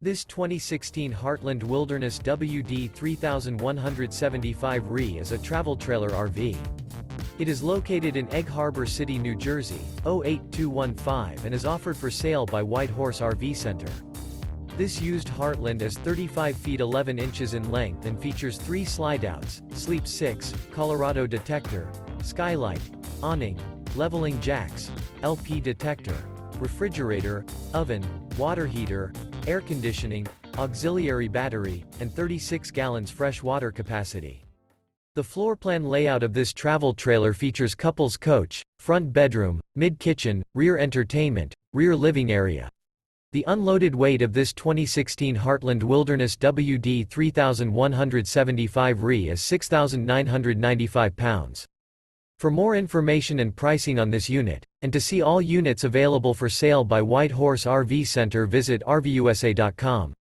This 2016 Heartland Wilderness WD 3175 RE is a travel trailer RV. It is located in Egg Harbor City, New Jersey, 08215 and is offered for sale by White Horse RV Center. This used Heartland is 35 feet 11 inches in length and features 3 slideouts, Sleep 6, Colorado Detector, Skylight, Awning, leveling jacks, LP Detector, refrigerator, oven, water heater, air conditioning, auxiliary battery, and 36 gallons fresh water capacity. The floor plan layout of this travel trailer features couples coach, front bedroom, mid-kitchen, rear entertainment, rear living area. The unloaded weight of this 2016 Heartland Wilderness WD 3175 RE is 6,995 pounds. For more information and pricing on this unit, and to see all units available for sale by White Horse RV Center, visit RVUSA.com.